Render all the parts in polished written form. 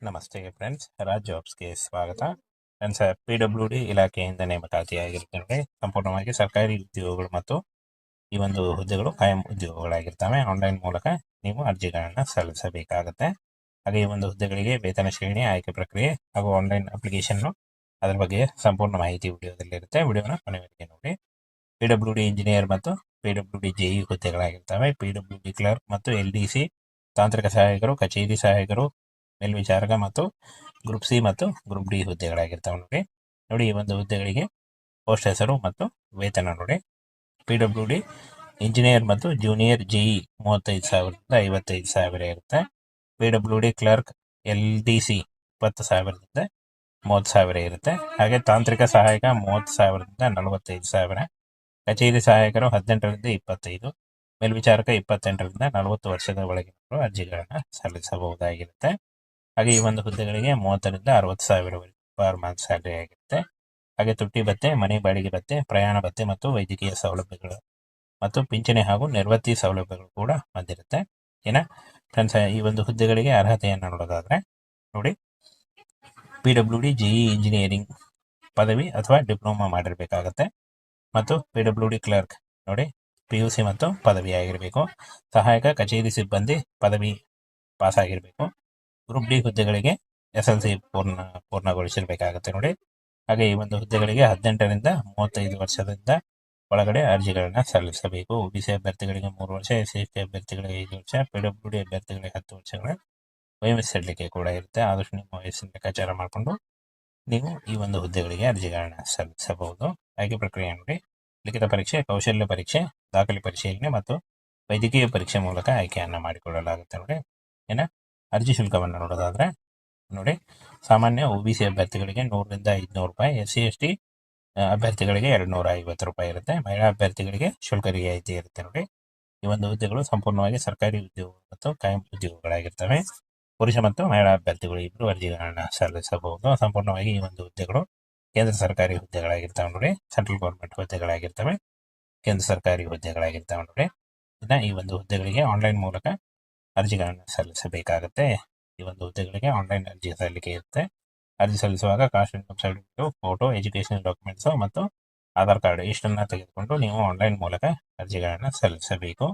ನಮಸ್ತೆ ಫ್ರೆಂಡ್ಸ್, ರಾಜ್ ಜಾಬ್ಸ್ಗೆ ಸ್ವಾಗತ. Friends, PWD ಇಲಾಖೆಯಿಂದ ನೇಮಕಾತಿಯಾಗಿರ್ತವೆ. ಸಂಪೂರ್ಣವಾಗಿ ಸರ್ಕಾರಿ ಉದ್ಯೋಗಗಳು ಮತ್ತು ಈ ಒಂದು ಹುದ್ದೆಗಳು ಕಾಯಂ ಉದ್ಯೋಗಗಳಾಗಿರ್ತವೆ. ಆನ್ಲೈನ್ ಮೂಲಕ ನೀವು ಅರ್ಜಿಗಳನ್ನು ಸಲ್ಲಿಸಬೇಕಾಗುತ್ತೆ. ಹಾಗೆ ಈ ಒಂದು ಹುದ್ದೆಗಳಿಗೆ ವೇತನ ಶ್ರೇಣಿ, ಆಯ್ಕೆ ಪ್ರಕ್ರಿಯೆ ಹಾಗೂ ಆನ್ಲೈನ್ ಅಪ್ಲಿಕೇಶನ್ ಅದರ ಬಗ್ಗೆ ಸಂಪೂರ್ಣ ಮಾಹಿತಿ ವಿಡಿಯೋದಲ್ಲಿರುತ್ತೆ. ವಿಡಿಯೋನ ಕೊನೆವರೆಗೆ ನೋಡಿ. PWD ಇಂಜಿನಿಯರ್ ಮತ್ತು PWD JE ಹುದ್ದೆಗಳಾಗಿರ್ತವೆ. PWD ಕ್ಲರ್ಕ್ ಮತ್ತು LDC ತಾಂತ್ರಿಕ ಸಹಾಯಕರು, ಕಚೇರಿ ಸಹಾಯಕರು, ಮೇಲ್ವಿಚಾರಕ ಮತ್ತು ಗ್ರೂಪ್ ಸಿ ಮತ್ತು ಗ್ರೂಪ್ ಡಿ ಹುದ್ದೆಗಳಾಗಿರ್ತವೆ ನೋಡಿ. ಈ ಒಂದು ಹುದ್ದೆಗಳಿಗೆ ಪೋಸ್ಟ್ ಹೆಸರು ಮತ್ತು ವೇತನ ನೋಡಿ. PWD ಇಂಜಿನಿಯರ್ ಮತ್ತು ಜೂನಿಯರ್ JE 35,000ದಿಂದ 55,000 ಇರುತ್ತೆ. PWD ಕ್ಲರ್ಕ್ LDC 20,000ದಿಂದ 30,000 ಇರುತ್ತೆ. ಹಾಗೆ ತಾಂತ್ರಿಕ ಸಹಾಯಕ 30,000ದಿಂದ 45,000. ಕಚೇರಿ ಸಹಾಯಕರು 18ರಿಂದ 25, ಮೇಲ್ವಿಚಾರಕ 28ರಿಂದ 40 ವರ್ಷದ ಒಳಗಿನವರು ಅರ್ಜಿಗಳನ್ನು ಸಲ್ಲಿಸಬಹುದಾಗಿರುತ್ತೆ. ಹಾಗೆ ಈ ಒಂದು ಹುದ್ದೆಗಳಿಗೆ 30ರಿಂದ 60,000 ಪರ್ ಮಂತ್ ಸ್ಯಾಲರಿ ಆಗಿರುತ್ತೆ. ಹಾಗೆ ತುಟ್ಟಿ ಭತ್ಯೆ, ಮನೆ ಬಾಡಿಗೆ ಭತ್ಯೆ, ಪ್ರಯಾಣ ಭತ್ಯೆ ಮತ್ತು ವೈದ್ಯಕೀಯ ಸೌಲಭ್ಯಗಳು ಮತ್ತು ಪಿಂಚಣಿ ಹಾಗೂ ನಿರ್ವತ್ತಿ ಸೌಲಭ್ಯಗಳು ಕೂಡ ಬಂದಿರುತ್ತೆ. ಫ್ರೆಂಡ್ಸ್, ಈ ಒಂದು ಹುದ್ದೆಗಳಿಗೆ ಅರ್ಹತೆಯನ್ನು ನೋಡೋದಾದ್ರೆ ನೋಡಿ, PWD JE ಇಂಜಿನಿಯರಿಂಗ್ ಪದವಿ ಅಥವಾ ಡಿಪ್ಲೊಮಾ ಮಾಡಿರಬೇಕಾಗತ್ತೆ. ಮತ್ತು PWD ಕ್ಲರ್ಕ್ ನೋಡಿ, PUC ಮತ್ತು ಪದವಿ ಆಗಿರಬೇಕು. ಸಹಾಯಕ ಕಚೇರಿ ಸಿಬ್ಬಂದಿ ಪದವಿ ಪಾಸ್ ಆಗಿರಬೇಕು. ಗ್ರೂಪ್ ಡಿ ಹುದ್ದೆಗಳಿಗೆ SLC ಪೂರ್ಣಗೊಳಿಸಿರಬೇಕಾಗುತ್ತೆ ನೋಡಿ. ಹಾಗೆ ಈ ಒಂದು ಹುದ್ದೆಗಳಿಗೆ 18ರಿಂದ 35 ವರ್ಷದಿಂದ ಒಳಗಡೆ ಅರ್ಜಿಗಳನ್ನ ಸಲ್ಲಿಸಬೇಕು. OBC ಅಭ್ಯರ್ಥಿಗಳಿಗೆ 3 ವರ್ಷ, SC ಅಭ್ಯರ್ಥಿಗಳಿಗೆ 5 ವರ್ಷ, PWD ಅಭ್ಯರ್ಥಿಗಳಿಗೆ 10 ವರ್ಷಗಳ ವಯೋಮಿತಿ ಸಡಿಲಿಕೆ ಕೂಡ ಇರುತ್ತೆ. ಆದಷ್ಟು ನಿಮ್ಮ ವಯಸ್ಸಿನ ಲೆಕ್ಕಾಚಾರ ಮಾಡಿಕೊಂಡು ನೀವು ಈ ಒಂದು ಹುದ್ದೆಗಳಿಗೆ ಅರ್ಜಿಗಳನ್ನ ಸಲ್ಲಿಸಬಹುದು. ಆಯ್ಕೆ ಪ್ರಕ್ರಿಯೆ ನೋಡಿ, ಲಿಖಿತ ಪರೀಕ್ಷೆ, ಕೌಶಲ್ಯ ಪರೀಕ್ಷೆ, ದಾಖಲೆ ಪರಿಶೀಲನೆ ಮತ್ತು ವೈದ್ಯಕೀಯ ಪರೀಕ್ಷೆ ಮೂಲಕ ಆಯ್ಕೆಯನ್ನ ಮಾಡಿಕೊಳ್ಳಲಾಗುತ್ತೆ ನೋಡಿ. ಅರ್ಜಿ ಶುಲ್ಕವನ್ನು ನೋಡೋದಾದ್ರೆ ನೋಡಿ, ಸಾಮಾನ್ಯ OBC ಅಭ್ಯರ್ಥಿಗಳಿಗೆ 100ರಿಂದ 500 ರೂಪಾಯಿ, SC ST ಅಭ್ಯರ್ಥಿಗಳಿಗೆ 250 ರೂಪಾಯಿ ಇರುತ್ತೆ. ಮಹಿಳಾ ಅಭ್ಯರ್ಥಿಗಳಿಗೆ ಶುಲ್ಕ ರಿಯಾಯಿತಿ ಇರುತ್ತೆ ನೋಡಿ. ಈ ಒಂದು ಹುದ್ದೆಗಳು ಸಂಪೂರ್ಣವಾಗಿ ಸರ್ಕಾರಿ ಉದ್ಯೋಗ ಮತ್ತು ಕಾಯಂ ಉದ್ಯೋಗಗಳಾಗಿರ್ತವೆ. ಪುರುಷ ಮತ್ತು ಮಹಿಳಾ ಅಭ್ಯರ್ಥಿಗಳು ಇಬ್ಬರು ಅರ್ಜಿಗಳನ್ನ ಸಲ್ಲಿಸಬಹುದು. ಸಂಪೂರ್ಣವಾಗಿ ಈ ಒಂದು ಹುದ್ದೆಗಳು ಕೇಂದ್ರ ಸರ್ಕಾರಿ ಹುದ್ದೆಗಳಾಗಿರ್ತವೆ ನೋಡಿ. ಸೆಂಟ್ರಲ್ ಗೌರ್ಮೆಂಟ್ ಹುದ್ದೆಗಳಾಗಿರ್ತವೆ, ಕೇಂದ್ರ ಸರ್ಕಾರಿ ಹುದ್ದೆಗಳಾಗಿರ್ತವೆ ನೋಡಿ. ಈ ಒಂದು ಹುದ್ದೆಗಳಿಗೆ ಆನ್ಲೈನ್ ಮೂಲಕ ಅರ್ಜಿಗಳನ್ನು ಸಲ್ಲಿಸಬೇಕಾಗುತ್ತೆ. ಈ ಒಂದು ಹುದ್ದೆಗಳಿಗೆ ಆನ್ಲೈನ್ ಅರ್ಜಿ ಸಲ್ಲಿಕೆ ಇರುತ್ತೆ. ಅರ್ಜಿ ಸಲ್ಲಿಸುವಾಗ caste income certificate, photo, education documents ಮತ್ತು ಆಧಾರ್ ಕಾರ್ಡ್ ಇಷ್ಟನ್ನ ತೆಗೆದುಕೊಂಡು ನೀವು ಆನ್ಲೈನ್ ಮೂಲಕ ಅರ್ಜಿಗಳನ್ನು ಸಲ್ಲಿಸಬೇಕು.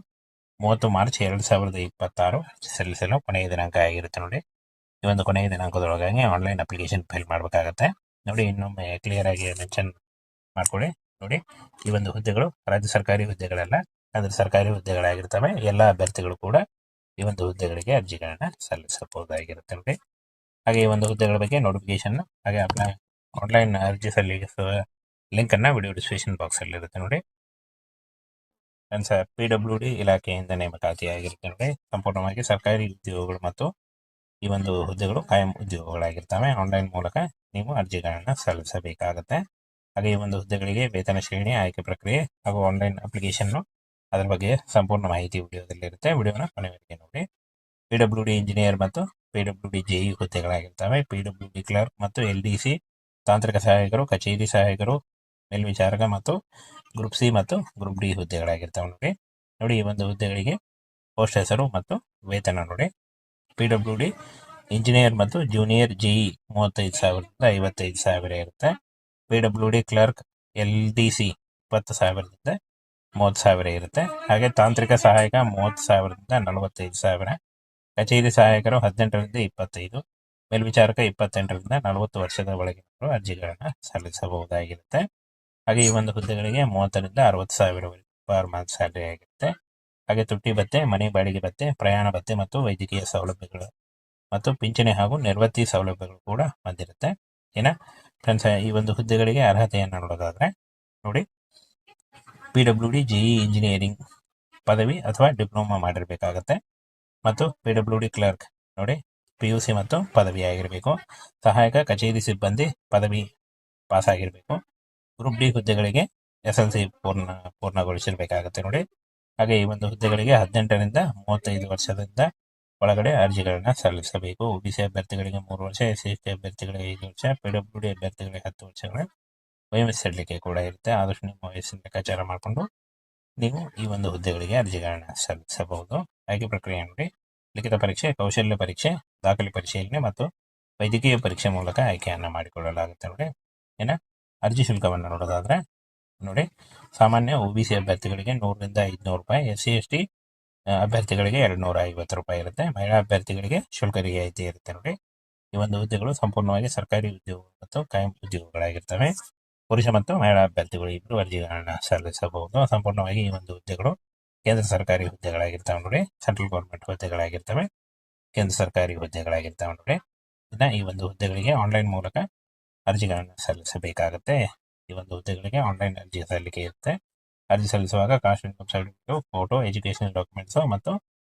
30 ಮಾರ್ಚ್ 2026 ಸಲ್ಲಿಸಲು ಕೊನೆಯ ದಿನಾಂಕ ಆಗಿರುತ್ತೆ ನೋಡಿ. ಈ ಒಂದು ಕೊನೆಯ ದಿನಾಂಕದೊಳಗಾಗಿ ಆನ್ಲೈನ್ ಅಪ್ಲಿಕೇಶನ್ ಫೈಲ್ ಮಾಡಬೇಕಾಗತ್ತೆ ನೋಡಿ. ಇನ್ನೊಮ್ಮೆ ಕ್ಲಿಯರ್ ಆಗಿ ಮೆನ್ಷನ್ ಮಾಡ್ಕೊಳ್ಳಿ ನೋಡಿ. ಈ ಒಂದು ಹುದ್ದೆಗಳು ರಾಜ್ಯ ಸರ್ಕಾರಿ ಹುದ್ದೆಗಳೆಲ್ಲ ಅಂದ್ರೆ ಸರ್ಕಾರಿ ಹುದ್ದೆಗಳಾಗಿರ್ತವೆ. ಎಲ್ಲ ಅಭ್ಯರ್ಥಿಗಳು ಕೂಡ ಈ ಒಂದು ಹುದ್ದೆಗಳಿಗೆ ಅರ್ಜಿಗಳನ್ನ ಸಲ್ಲಿಸಬಹುದಾಗಿರುತ್ತೆ ನೋಡಿ. ಹಾಗೆ ಈ ಒಂದು ಹುದ್ದೆಗಳ ಬಗ್ಗೆ ನೋಟಿಫಿಕೇಶನ್ ಹಾಗೆ ಆನ್ಲೈನ್ ಅರ್ಜಿ ಸಲ್ಲಿಸುವ ಲಿಂಕ್ ಅನ್ನ ವಿಡಿಯೋ ಡಿಸ್ಕ್ರಿಪ್ಷನ್ ಬಾಕ್ಸ್ ಅಲ್ಲಿ ಇರುತ್ತೆ ನೋಡಿ. ಫ್ರೆಂಡ್ಸ್, PWD ಇಲಾಖೆಯಿಂದ ನೇಮಕಾತಿಯಾಗಿರುತ್ತೆ ನೋಡಿ. ಸಂಪೂರ್ಣವಾಗಿ ಸರ್ಕಾರಿ ಉದ್ಯೋಗಗಳು ಮತ್ತು ಈ ಒಂದು ಹುದ್ದೆಗಳು ಕಾಯಂ ಉದ್ಯೋಗಗಳಾಗಿರ್ತವೆ. ಆನ್ಲೈನ್ ಮೂಲಕ ನೀವು ಅರ್ಜಿಗಳನ್ನ ಸಲ್ಲಿಸಬೇಕಾಗತ್ತೆ. ಹಾಗೆ ಈ ಒಂದು ಹುದ್ದೆಗಳಿಗೆ ವೇತನ ಶ್ರೇಣಿ, ಆಯ್ಕೆ ಪ್ರಕ್ರಿಯೆ ಹಾಗೂ ಆನ್ಲೈನ್ ಅಪ್ಲಿಕೇಶನ್ ಅದರ ಬಗ್ಗೆ ಸಂಪೂರ್ಣ ಮಾಹಿತಿ ವಿಡಿಯೋದಲ್ಲಿರುತ್ತೆ. ವಿಡಿಯೋನ ಕೊನೆವರೆಗೆ ನೋಡಿ. PWD ಇಂಜಿನಿಯರ್ ಮತ್ತು PWD JE ಹುದ್ದೆಗಳಾಗಿರ್ತವೆ. PWD ಕ್ಲರ್ಕ್ ಮತ್ತು LDC ತಾಂತ್ರಿಕ ಸಹಾಯಕರು, ಕಚೇರಿ ಸಹಾಯಕರು, ಮೇಲ್ವಿಚಾರಕ ಮತ್ತು ಗ್ರೂಪ್ ಸಿ ಮತ್ತು ಗ್ರೂಪ್ ಡಿ ಹುದ್ದೆಗಳಾಗಿರ್ತವೆ ನೋಡಿ. ಈ ಒಂದು ಹುದ್ದೆಗಳಿಗೆ ಪೋಸ್ಟ್ ಹೆಸರು ಮತ್ತು ವೇತನ ನೋಡಿ. PWD ಇಂಜಿನಿಯರ್ ಮತ್ತು ಜೂನಿಯರ್ JE 35,000ದಿಂದ 55,000 ಇರುತ್ತೆ. PWD ಕ್ಲರ್ಕ್ LDC 20,000ದಿಂದ 30,000 ಇರುತ್ತೆ. ಹಾಗೆ ತಾಂತ್ರಿಕ ಸಹಾಯಕ 30,000ದಿಂದ 45,000. ಕಚೇರಿ ಸಹಾಯಕರು 18ರಿಂದ 25, ಮೇಲ್ವಿಚಾರಕ 28ರಿಂದ 40 ವರ್ಷದ ಒಳಗಿನವರು ಅರ್ಜಿಗಳನ್ನ ಸಲ್ಲಿಸಬಹುದಾಗಿರುತ್ತೆ. ಹಾಗೆ ಈ ಒಂದು ಹುದ್ದೆಗಳಿಗೆ 30ರಿಂದ 60,000 ಪರ್ ಮಂತ್ ಸ್ಯಾಲರಿ ಆಗಿರುತ್ತೆ. ಹಾಗೆ ತುಟ್ಟಿ ಭತ್ಯೆ, ಮನೆ ಬಾಡಿಗೆ ಭತ್ಯೆ, ಪ್ರಯಾಣ ಭತ್ಯೆ ಮತ್ತು ವೈದ್ಯಕೀಯ ಸೌಲಭ್ಯಗಳು ಮತ್ತು ಪಿಂಚಣಿ ಹಾಗೂ ನಿರ್ವತ್ತಿ ಸೌಲಭ್ಯಗಳು ಕೂಡ ಬಂದಿರುತ್ತೆ. ಫ್ರೆಂಡ್ಸ್, ಈ ಒಂದು ಹುದ್ದೆಗಳಿಗೆ ಅರ್ಹತೆಯನ್ನು ನೋಡೋದಾದ್ರೆ ನೋಡಿ, PWD JE ಇಂಜಿನಿಯರಿಂಗ್ ಪದವಿ ಅಥವಾ ಡಿಪ್ಲೊಮಾ ಮಾಡಿರಬೇಕಾಗತ್ತೆ. ಮತ್ತು PWD ಕ್ಲರ್ಕ್ ನೋಡಿ, PUC ಮತ್ತು ಪದವಿ ಆಗಿರಬೇಕು. ಸಹಾಯಕ ಕಚೇರಿ ಸಿಬ್ಬಂದಿ ಪದವಿ ಪಾಸ್ ಆಗಿರಬೇಕು. ಗ್ರೂಪ್ ಡಿ ಹುದ್ದೆಗಳಿಗೆ SLC ಪೂರ್ಣಗೊಳಿಸಿರಬೇಕಾಗತ್ತೆ ನೋಡಿ. ಹಾಗೆ ಈ ಒಂದು ಹುದ್ದೆಗಳಿಗೆ 18ರಿಂದ 35 ವರ್ಷದಿಂದ ಒಳಗಡೆ ಅರ್ಜಿಗಳನ್ನ ಸಲ್ಲಿಸಬೇಕು. OBC ಅಭ್ಯರ್ಥಿಗಳಿಗೆ 3 ವರ್ಷ, SC ಅಭ್ಯರ್ಥಿಗಳಿಗೆ 5 ವರ್ಷ, PWD ಅಭ್ಯರ್ಥಿಗಳಿಗೆ 10 ವರ್ಷಗಳ ವಯೋಮಿತಿ ಸಡಿಲಿಕೆ ಕೂಡ ಇರುತ್ತೆ. ಆದಷ್ಟು ನಿಮ್ಮ ವಯಸ್ಸಿನ ಲೆಕ್ಕಾಚಾರ ಮಾಡಿಕೊಂಡು ನೀವು ಈ ಒಂದು ಹುದ್ದೆಗಳಿಗೆ ಅರ್ಜಿಗಳನ್ನ ಸಲ್ಲಿಸಬಹುದು. ಆಯ್ಕೆ ಪ್ರಕ್ರಿಯೆ ನೋಡಿ, ಲಿಖಿತ ಪರೀಕ್ಷೆ, ಕೌಶಲ್ಯ ಪರೀಕ್ಷೆ, ದಾಖಲೆ ಪರಿಶೀಲನೆ ಮತ್ತು ವೈದ್ಯಕೀಯ ಪರೀಕ್ಷೆ ಮೂಲಕ ಆಯ್ಕೆಯನ್ನು ಮಾಡಿಕೊಳ್ಳಲಾಗುತ್ತೆ ನೋಡಿ. ಇನ್ನು ಅರ್ಜಿ ಶುಲ್ಕವನ್ನು ನೋಡೋದಾದ್ರೆ ನೋಡಿ, ಸಾಮಾನ್ಯ OBC ಅಭ್ಯರ್ಥಿಗಳಿಗೆ 100ರಿಂದ 500 ರೂಪಾಯಿ, SC ST ಅಭ್ಯರ್ಥಿಗಳಿಗೆ 250 ರೂಪಾಯಿ ಇರುತ್ತೆ. ಮಹಿಳಾ ಅಭ್ಯರ್ಥಿಗಳಿಗೆ ಶುಲ್ಕ ರಿಯಾಯಿತಿ ಇರುತ್ತೆ ನೋಡಿ. ಈ ಒಂದು ಹುದ್ದೆಗಳು ಸಂಪೂರ್ಣವಾಗಿ ಸರ್ಕಾರಿ ಉದ್ಯೋಗ ಮತ್ತು ಕಾಯಂ ಉದ್ಯೋಗಗಳಾಗಿರ್ತವೆ. ಪುರುಷ ಮತ್ತು ಮಹಿಳಾ ಅಭ್ಯರ್ಥಿಗಳು ಇಬ್ಬರು ಅರ್ಜಿಗಳನ್ನು ಸಲ್ಲಿಸಬಹುದು. ಸಂಪೂರ್ಣವಾಗಿ ಈ ಒಂದು ಹುದ್ದೆಗಳು ಕೇಂದ್ರ ಸರ್ಕಾರಿ ಹುದ್ದೆಗಳಾಗಿರ್ತವೆ ನೋಡಿ. ಸೆಂಟ್ರಲ್ ಗೌರ್ಮೆಂಟ್ ಹುದ್ದೆಗಳಾಗಿರ್ತವೆ, ಕೇಂದ್ರ ಸರ್ಕಾರಿ ಹುದ್ದೆಗಳಾಗಿರ್ತವೆ ನೋಡಿ. ಇನ್ನು ಈ ಒಂದು ಹುದ್ದೆಗಳಿಗೆ ಆನ್ಲೈನ್ ಮೂಲಕ ಅರ್ಜಿಗಳನ್ನು ಸಲ್ಲಿಸಬೇಕಾಗುತ್ತೆ. ಈ ಒಂದು ಹುದ್ದೆಗಳಿಗೆ ಆನ್ಲೈನ್ ಅರ್ಜಿ ಸಲ್ಲಿಕೆ ಇರುತ್ತೆ. ಅರ್ಜಿ ಸಲ್ಲಿಸುವಾಗ caste income certificate, photo, educational documents ಮತ್ತು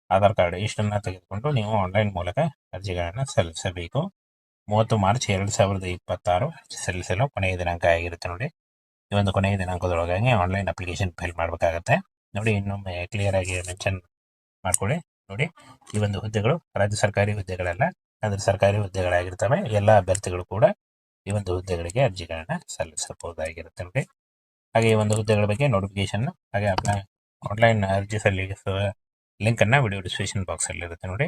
ಆಧಾರ್ ಕಾರ್ಡ್ ಇಷ್ಟನ್ನು ತೆಗೆದುಕೊಂಡು ನೀವು ಆನ್ಲೈನ್ ಮೂಲಕ ಅರ್ಜಿಗಳನ್ನು ಸಲ್ಲಿಸಬೇಕು. 30 ಮಾರ್ಚ್ 2026 ಅರ್ಜಿ ಸಲ್ಲಿಸಲು ಕೊನೆಯ ದಿನಾಂಕ ಆಗಿರುತ್ತೆ ನೋಡಿ. ಈ ಒಂದು ಕೊನೆಯ ದಿನಾಂಕದೊಳಗಾಗಿ ಆನ್ಲೈನ್ ಅಪ್ಲಿಕೇಶನ್ ಫಿಲ್ ಮಾಡಬೇಕಾಗತ್ತೆ ನೋಡಿ. ಇನ್ನೊಮ್ಮೆ ಕ್ಲಿಯರ್ ಆಗಿ ಮೆನ್ಷನ್ ಮಾಡ್ಕೊಳ್ಳಿ ನೋಡಿ. ಈ ಒಂದು ಹುದ್ದೆಗಳು ರಾಜ್ಯ ಸರ್ಕಾರಿ ಹುದ್ದೆಗಳಲ್ಲ, ಅಂದರೆ ಸರ್ಕಾರಿ ಹುದ್ದೆಗಳಾಗಿರ್ತವೆ. ಎಲ್ಲ ಅಭ್ಯರ್ಥಿಗಳು ಕೂಡ ಈ ಒಂದು ಹುದ್ದೆಗಳಿಗೆ ಅರ್ಜಿಗಳನ್ನು ಸಲ್ಲಿಸಬಹುದಾಗಿರುತ್ತೆ ನೋಡಿ. ಹಾಗೆ ಈ ಒಂದು ಹುದ್ದೆಗಳ ಬಗ್ಗೆ ನೋಟಿಫಿಕೇಶನ್ ಹಾಗೆ ಆನ್ಲೈನ್ ಅರ್ಜಿ ಸಲ್ಲಿಸುವ ಲಿಂಕನ್ನು ವಿಡಿಯೋ ಡಿಸ್ಕ್ರಿಪ್ಷನ್ ಬಾಕ್ಸಲ್ಲಿ ಇರುತ್ತೆ ನೋಡಿ.